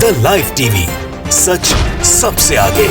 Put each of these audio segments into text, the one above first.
The live TV, सच सबसे आगे।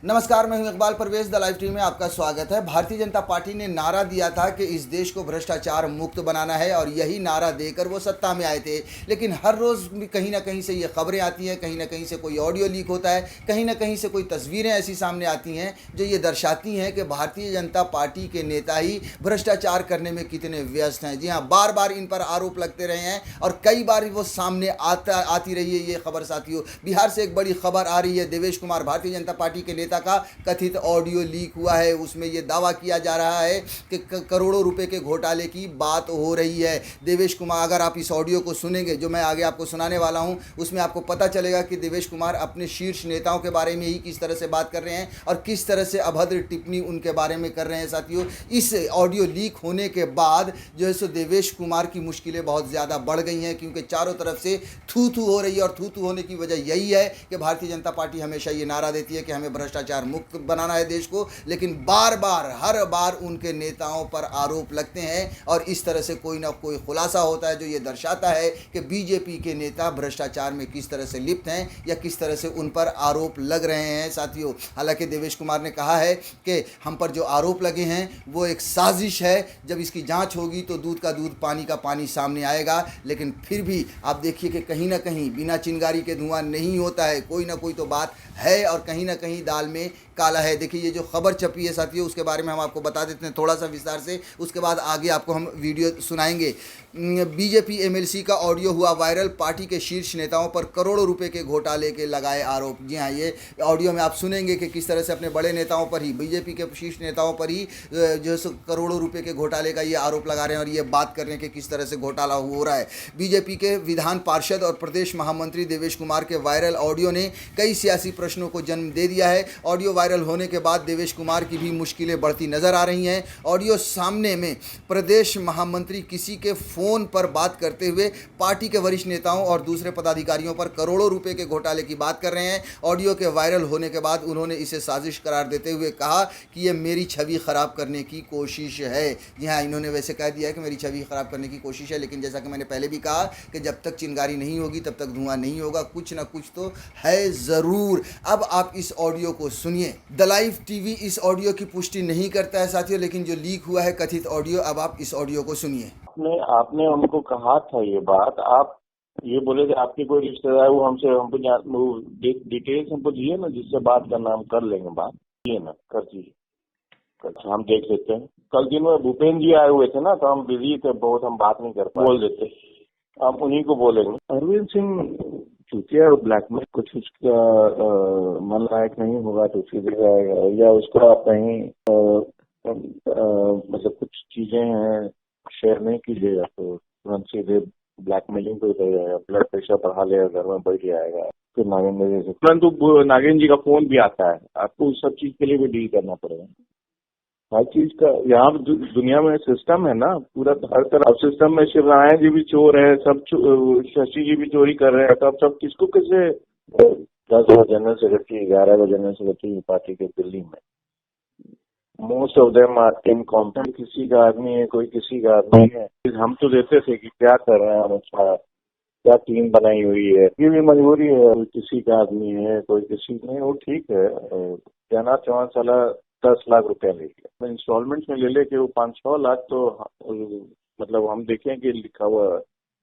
नमस्कार, मैं हूं Iqbal Parvez. The live TV में आपका स्वागत है। भारतीय जनता पार्टी ने नारा दिया था कि इस देश को भ्रष्टाचार मुक्त बनाना है और यही नारा देकर वो सत्ता में आए थे। लेकिन हर रोज़ कहीं ना कहीं से ये खबरें आती हैं, कहीं ना कहीं से कोई ऑडियो लीक होता है, कहीं ना कहीं से कोई तस्वीरें ऐसी सामने आती हैं जो ये दर्शाती हैं कि भारतीय जनता पार्टी के नेता ही भ्रष्टाचार करने में कितने व्यस्त हैं। जी हाँ, बार बार इन पर आरोप लगते रहे हैं और कई बार वो सामने आती रही है ये खबर। साथियों, बिहार से एक बड़ी खबर आ रही है। देवेश कुमार, भारतीय जनता पार्टी के नेता का कथित ऑडियो लीक हुआ है। उसमें यह दावा किया जा रहा है कि करोड़ों रुपए के घोटाले की बात हो रही है। देवेश कुमार, अगर आप इस ऑडियो को सुनेंगे जो मैं आगे आपको सुनाने वाला हूं, उसमें आपको पता चलेगा कि देवेश कुमार अपने शीर्ष नेताओं के बारे में ही किस तरह से बात कर रहे हैं और किस तरह से अभद्र टिप्पणी उनके बारे में कर रहे हैं। साथियों, इस ऑडियो लीक होने के बाद जो है सो देवेश कुमार की मुश्किलें बहुत ज़्यादा बढ़ गई हैं, क्योंकि चारों तरफ से थू थू हो रही है। और थू थू होने की वजह यही है कि भारतीय जनता पार्टी हमेशा ये नारा देती है कि हमें भ्रष्टाचार मुक्त बनाना है देश को, लेकिन बार बार हर बार उनके नेताओं पर आरोप लगते हैं और इस तरह से कोई ना कोई खुलासा होता है जो ये दर्शाता है कि बीजेपी के नेता भ्रष्टाचार में किस तरह से लिप्त हैं या किस तरह से उन पर आरोप लग रहे हैं। साथियों, हालांकि देवेश कुमार ने कहा है कि हम पर जो आरोप लगे हैं वो एक साजिश है। जब इसकी जांच होगी तो दूध का दूध, पानी का पानी सामने आएगा। लेकिन फिर भी आप देखिए कि कहीं ना कहीं बिना चिंगारी के धुआं नहीं होता है। कोई ना कोई तो बात है और कहीं ना कहीं दाल में काला है। देखिए, ये जो खबर छपी है साथियों, उसके बारे में हम आपको बता देते हैं थोड़ा सा विस्तार से, उसके बाद आगे आपको हम वीडियो सुनाएंगे। बीजेपी एमएलसी का ऑडियो हुआ वायरल, पार्टी के शीर्ष नेताओं पर करोड़ों रुपए के घोटाले के लगाए आरोप। जी हाँ, ये ऑडियो में आप सुनेंगे कि किस तरह से अपने बड़े नेताओं पर ही, बीजेपी के शीर्ष नेताओं पर ही जो है करोड़ों रुपए के घोटाले का ये आरोप लगा रहे हैं और ये बात कर रहे हैं कि किस तरह से घोटाला हो रहा है। बीजेपी के विधान पार्षद और प्रदेश महामंत्री देवेश कुमार के वायरल ऑडियो ने कई सियासी प्रश्नों को जन्म दे दिया है। ऑडियो वायरल होने के बाद देवेश कुमार की भी मुश्किलें बढ़ती नजर आ रही हैं। ऑडियो सामने में प्रदेश महामंत्री किसी के फोन पर बात करते हुए पार्टी के वरिष्ठ नेताओं और दूसरे पदाधिकारियों पर करोड़ों रुपए के घोटाले की बात कर रहे हैं। ऑडियो के वायरल होने के बाद उन्होंने इसे साजिश करार देते हुए कहा कि यह मेरी छवि खराब करने की कोशिश है। जी हाँ, इन्होंने वैसे कह दिया है कि मेरी छवि खराब करने की कोशिश है, लेकिन जैसा कि मैंने पहले भी कहा कि जब तक चिंगारी नहीं होगी तब तक धुआं नहीं होगा। कुछ ना कुछ तो है ज़रूर। अब आप इस ऑडियो को सुनिए। द लाइव टीवी इस ऑडियो की पुष्टि नहीं करता है साथियों, लेकिन जो लीक हुआ है कथित ऑडियो, अब आप इस ऑडियो को सुनिए। आपने उनको कहा था ये बात, आप ये बोले कि आपके कोई रिश्तेदार वो हमको डिटेल्स हमको दिए ना, जिससे बात करना हम कर लेंगे, बात दिए ना, कर दीजिए, हम देख लेते हैं। कल दिन में भूपेंद्र जी आए हुए थे ना, तो हम बिजी थे बहुत, हम बात नहीं कर पाए। बोल देते, आप उन्हीं को बोलेंगे। अरविंद सिंह चूतिया और ब्लैकमेल, कुछ उसका मन लायक नहीं होगा तो सीधे जाएगा, या उसको आप कहीं मतलब कुछ चीजें हैं शेयर नहीं कीजिएगा तो तुरंत सीधे ब्लैकमेलिंग पे उतर जाएगा, ब्लड प्रेशर बढ़ा लेगा, घर में बैठ जाएगा, फिर नागेंद्र जी से तुरंत नागेंद्र जी का फोन भी आता है। आपको उस सब चीज के लिए भी डील करना पड़ेगा। हर चीज का यहाँ दुनिया में सिस्टम है ना, पूरा हर तरह सिस्टम में। शिवनारायण जी भी चोर है, सब शशि जी भी चोरी कर रहे हैं, तो अब सब किसको कैसे 10 general secretary, 11 general secretary party के दिल्ली में, most of them are incompetent. किसी का आदमी है, कोई किसी का आदमी है। हम तो देते थे कि क्या कर रहे हैं हम, अच्छा क्या टीम बनाई हुई है, ये भी मजबूरी है। कोई किसी का आदमी है, कोई किसी नहीं, वो ठीक है। जगन्नाथ चौहान साला 10 लाख रुपया ले लिया, इंस्टॉलमेंट में ले लेके वो 5-6 लाख, तो मतलब हम देखें कि लिखा हुआ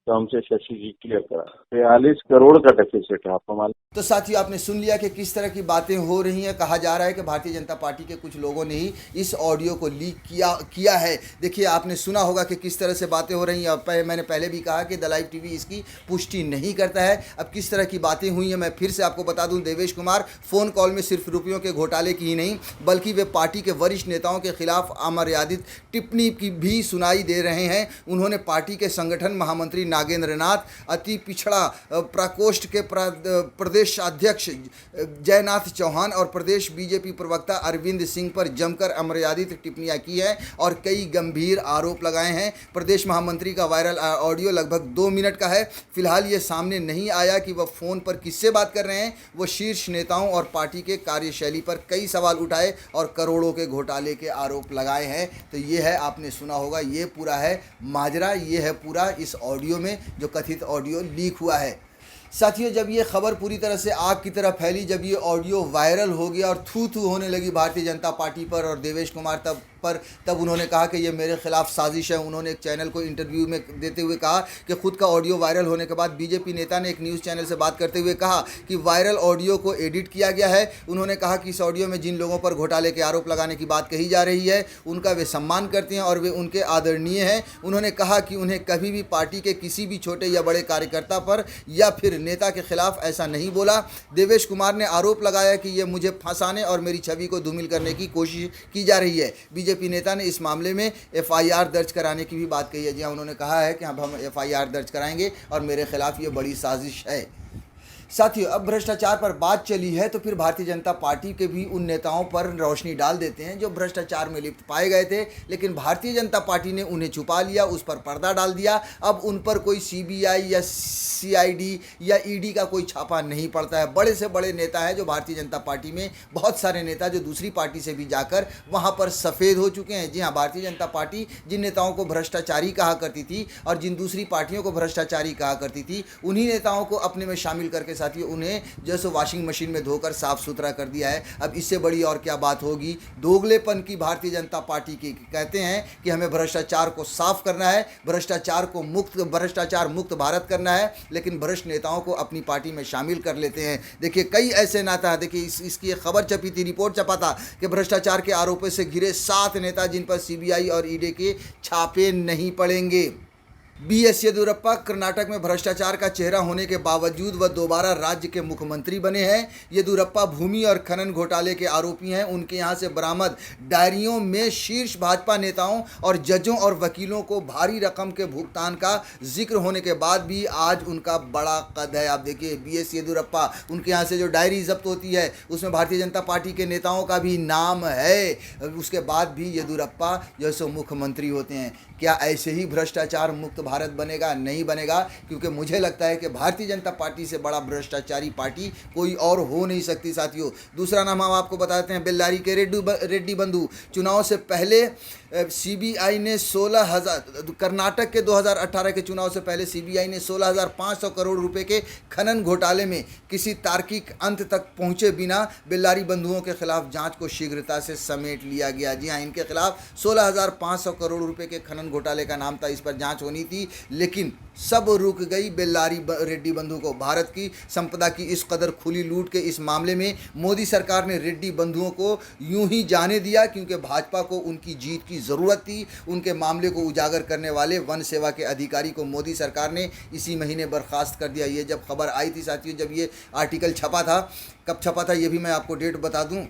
तो हमसे शशि जी क्लियर करा 43 करोड़ का डेफिसिट है, आपको मालूम। तो साथियों, आपने सुन लिया कि किस तरह की बातें हो रही हैं। कहा जा रहा है कि भारतीय जनता पार्टी के कुछ लोगों ने ही इस ऑडियो को लीक किया है। देखिए, आपने सुना होगा कि किस तरह से बातें हो रही हैं। मैंने पहले भी कहा कि द लाइव टीवी इसकी पुष्टि नहीं करता है। अब किस तरह की बातें हुई हैं मैं फिर से आपको बता दूं। देवेश कुमार फ़ोन कॉल में सिर्फ रुपयों के घोटाले की ही नहीं, बल्कि वे पार्टी के वरिष्ठ नेताओं के खिलाफ अमर्यादित टिप्पणी की भी सुनाई दे रहे हैं। उन्होंने पार्टी के संगठन महामंत्री नागेंद्र नाथ, अति पिछड़ा प्रकोष्ठ के प्रदेश अध्यक्ष जयनाथ चौहान और प्रदेश बीजेपी प्रवक्ता अरविंद सिंह पर जमकर अमर्यादित टिप्पणियां की है और कई गंभीर आरोप लगाए हैं। प्रदेश महामंत्री का वायरल ऑडियो लगभग 2 मिनट का है। फिलहाल ये सामने नहीं आया कि वह फ़ोन पर किससे बात कर रहे हैं। वो शीर्ष नेताओं और पार्टी के कार्यशैली पर कई सवाल उठाए और करोड़ों के घोटाले के आरोप लगाए हैं। तो ये है, आपने सुना होगा, ये पूरा है माजरा, ये है पूरा इस ऑडियो में जो कथित ऑडियो लीक हुआ है। साथियों, जब ये खबर पूरी तरह से आग की तरह फैली, जब ये ऑडियो वायरल हो गया और थू थू होने लगी भारतीय जनता पार्टी पर और देवेश कुमार तब उन्होंने कहा कि ये मेरे खिलाफ साजिश है। उन्होंने एक चैनल को इंटरव्यू में देते हुए कहा कि खुद का ऑडियो वायरल होने के बाद बीजेपी नेता ने एक न्यूज़ चैनल से बात करते हुए कहा कि वायरल ऑडियो को एडिट किया गया है। उन्होंने कहा कि इस ऑडियो में जिन लोगों पर घोटाले के आरोप लगाने की बात कही जा रही है उनका वे सम्मान करते हैं और वे उनके आदरणीय हैं। उन्होंने कहा कि उन्हें कभी भी पार्टी के किसी भी छोटे या बड़े कार्यकर्ता पर या फिर नेता के खिलाफ ऐसा नहीं बोला। देवेश कुमार ने आरोप लगाया कि ये मुझे फंसाने और मेरी छवि को धूमिल करने की कोशिश की जा रही है। बीजेपी नेता ने इस मामले में एफआईआर दर्ज कराने की भी बात कही है। जी हाँ, उन्होंने कहा है कि अब हम एफआईआर दर्ज कराएंगे और मेरे खिलाफ ये बड़ी साजिश है। साथियों, अब भ्रष्टाचार पर बात चली है तो फिर भारतीय जनता पार्टी के भी उन नेताओं पर रोशनी डाल देते हैं जो भ्रष्टाचार में लिप्त पाए गए थे, लेकिन भारतीय जनता पार्टी ने उन्हें छुपा लिया, उस पर पर्दा डाल दिया। अब उन पर कोई सीबीआई या सीआईडी या ईडी का कोई छापा नहीं पड़ता है। बड़े से बड़े नेता हैं जो भारतीय जनता पार्टी में, बहुत सारे नेता जो दूसरी पार्टी से भी जाकर वहां पर सफ़ेद हो चुके हैं। जी हाँ, भारतीय जनता पार्टी जिन नेताओं को भ्रष्टाचारी कहा करती थी और जिन दूसरी पार्टियों को भ्रष्टाचारी कहा करती थी, उन्हीं नेताओं को अपने में शामिल करके साथियों उन्हें जैसे वॉशिंग मशीन में धोकर साफ सुथरा कर दिया है। अब इससे बड़ी और क्या बात होगी। दोगलेपन की भारतीय जनता पार्टी की कहते हैं कि हमें भ्रष्टाचार को साफ करना है, भ्रष्टाचार मुक्त भारत करना है, लेकिन भ्रष्ट नेताओं को अपनी पार्टी में शामिल कर लेते हैं। देखिए, कई ऐसे नेता, देखिए इसकी एक खबर छपी थी, रिपोर्ट छपा था कि भ्रष्टाचार के आरोपों से घिरे 7 नेता जिन पर सीबीआई और ईडी के छापे नहीं पड़ेंगे। बीएस येदियुरप्पा कर्नाटक में भ्रष्टाचार का चेहरा होने के बावजूद वह दोबारा राज्य के मुख्यमंत्री बने हैं। येदियुरप्पा भूमि और खनन घोटाले के आरोपी हैं। उनके यहां से बरामद डायरियों में शीर्ष भाजपा नेताओं और जजों और वकीलों को भारी रकम के भुगतान का जिक्र होने के बाद भी आज उनका बड़ा कद है। आप देखिए, बीएस येदियुरप्पा, उनके यहाँ से जो डायरी जब्त होती है उसमें भारतीय जनता पार्टी के नेताओं का भी नाम है। उसके बाद भी येदियुरप्पा जो सो मुख्यमंत्री होते हैं। क्या ऐसे ही भ्रष्टाचार मुक्त भारत बनेगा? नहीं बनेगा, क्योंकि मुझे लगता है कि भारतीय जनता पार्टी से बड़ा भ्रष्टाचारी पार्टी कोई और हो नहीं सकती। साथियों, दूसरा नाम हम आपको बताते हैं, बेल्लारी के रेड्डी बंधु। चुनाव से पहले सीबीआई ने 16,000 कर्नाटक के 2018 के चुनाव से पहले सीबीआई ने 16,500 करोड़ रुपए के खनन घोटाले में किसी तार्किक अंत तक पहुंचे बिना बेल्लारी बंधुओं के खिलाफ जांच को शीघ्रता से समेट लिया गया। जी हाँ, इनके खिलाफ 16,500 करोड़ रुपए के खनन घोटाले का नाम था, इस पर जांच होनी थी, लेकिन सब रुक गई बेल्लारी रेड्डी बंधु को। भारत की संपदा की इस कदर खुली लूट के इस मामले में मोदी सरकार ने रेड्डी बंधुओं को यूं ही जाने दिया क्योंकि भाजपा को उनकी जीत की ज़रूरत थी। उनके मामले को उजागर करने वाले वन सेवा के अधिकारी को मोदी सरकार ने इसी महीने बर्खास्त कर दिया। ये जब खबर आई थी साथियों, जब ये आर्टिकल छपा था, कब छपा था ये भी मैं आपको डेट बता दूं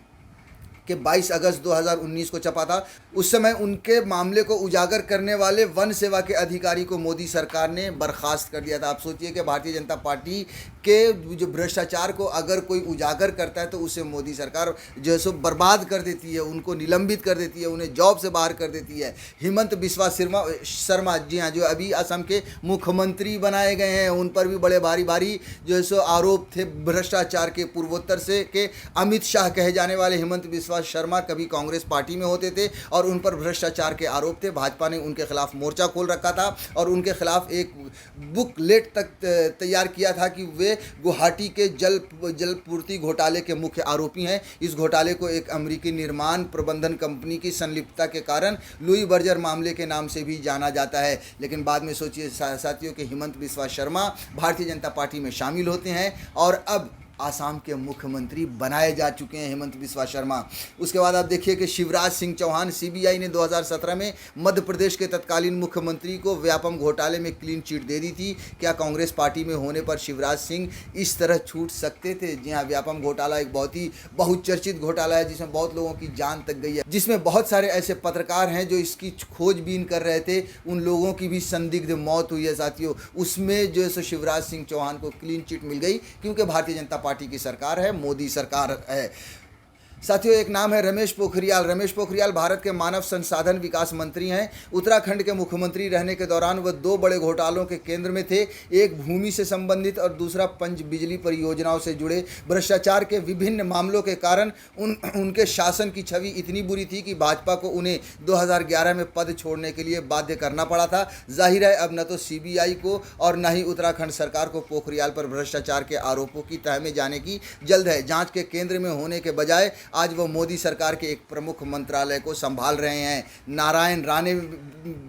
कि 22 अगस्त 2019 को छपा था। उस समय उनके मामले को उजागर करने वाले वन सेवा के अधिकारी को मोदी सरकार ने बर्खास्त कर दिया था। आप सोचिए कि भारतीय जनता पार्टी के जो भ्रष्टाचार को अगर कोई उजागर करता है तो उसे मोदी सरकार जो है सो बर्बाद कर देती है, उनको निलंबित कर देती है, उन्हें जॉब से बाहर कर देती है। हिमंत बिस्वा शर्मा, जी हाँ, जो अभी असम के मुख्यमंत्री बनाए गए हैं, उन पर भी बड़े भारी जो है सो आरोप थे भ्रष्टाचार के। पूर्वोत्तर से के अमित शाह कहे जाने वाले हिमंत बिस्वा शर्मा कभी कांग्रेस पार्टी में होते थे और उन पर भ्रष्टाचार के आरोप थे। भाजपा ने उनके खिलाफ मोर्चा खोल रखा था और उनके खिलाफ एक बुकलेट तक तैयार किया था कि वे गुवाहाटी के जलपूर्ति घोटाले के मुख्य आरोपी हैं। इस घोटाले को एक अमेरिकी निर्माण प्रबंधन कंपनी की संलिप्तता के कारण लुई बर्जर मामले के नाम से भी जाना जाता है। लेकिन बाद में सोचिए साथियों कि हिमंत बिस्वा शर्मा भारतीय जनता पार्टी में शामिल होते हैं और अब आसाम के मुख्यमंत्री बनाए जा चुके हैं हिमंत बिस्वा शर्मा। उसके बाद आप देखिए कि शिवराज सिंह चौहान, सीबीआई ने 2017 में मध्य प्रदेश के तत्कालीन मुख्यमंत्री को व्यापम घोटाले में क्लीन चिट दे दी थी। क्या कांग्रेस पार्टी में होने पर शिवराज सिंह इस तरह छूट सकते थे? जी हाँ, व्यापम घोटाला एक बहुत ही बहुचर्चित घोटाला है जिसमें बहुत लोगों की जान तक गई है, जिसमें बहुत सारे ऐसे पत्रकार हैं जो इसकी खोजबीन कर रहे थे, उन लोगों की भी संदिग्ध मौत हुई है साथियों। उसमें जो है शिवराज सिंह चौहान को क्लीन चिट मिल गई क्योंकि भारतीय जनता पार्टी की सरकार है, मोदी सरकार है। साथियों, एक नाम है रमेश पोखरियाल। रमेश पोखरियाल भारत के मानव संसाधन विकास मंत्री हैं। उत्तराखंड के मुख्यमंत्री रहने के दौरान वह दो बड़े घोटालों के केंद्र में थे, एक भूमि से संबंधित और दूसरा पंच बिजली परियोजनाओं से जुड़े भ्रष्टाचार के विभिन्न मामलों के कारण उनके शासन की छवि इतनी बुरी थी कि भाजपा को उन्हें 2011 में पद छोड़ने के लिए बाध्य करना पड़ा था। जाहिर है अब न तो सीबीआई को और न ही उत्तराखंड सरकार को पोखरियाल पर भ्रष्टाचार के आरोपों की तह में जाने की जल्द है। जांच के केंद्र में होने के बजाय आज वो मोदी सरकार के एक प्रमुख मंत्रालय को संभाल रहे हैं। नारायण राणे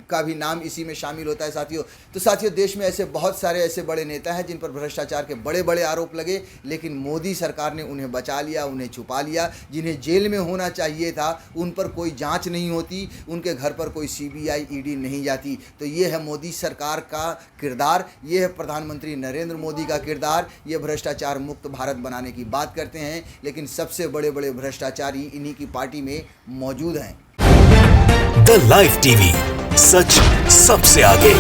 का भी नाम इसी में शामिल होता है साथियों। तो साथियों, देश में ऐसे बहुत सारे ऐसे बड़े नेता हैं जिन पर भ्रष्टाचार के बड़े बड़े आरोप लगे, लेकिन मोदी सरकार ने उन्हें बचा लिया, उन्हें छुपा लिया। जिन्हें जेल में होना चाहिए था उन पर कोई जांच नहीं होती, उनके घर पर कोई सीबीआई ईडी नहीं जाती। तो ये है मोदी सरकार का किरदार, ये है प्रधानमंत्री नरेंद्र मोदी का किरदार। ये भ्रष्टाचार मुक्त भारत बनाने की बात करते हैं, लेकिन सबसे बड़े बड़े भ्रष्टाचारी इन्हीं की पार्टी में मौजूद हैं। द लाइव टीवी, सच सबसे आगे।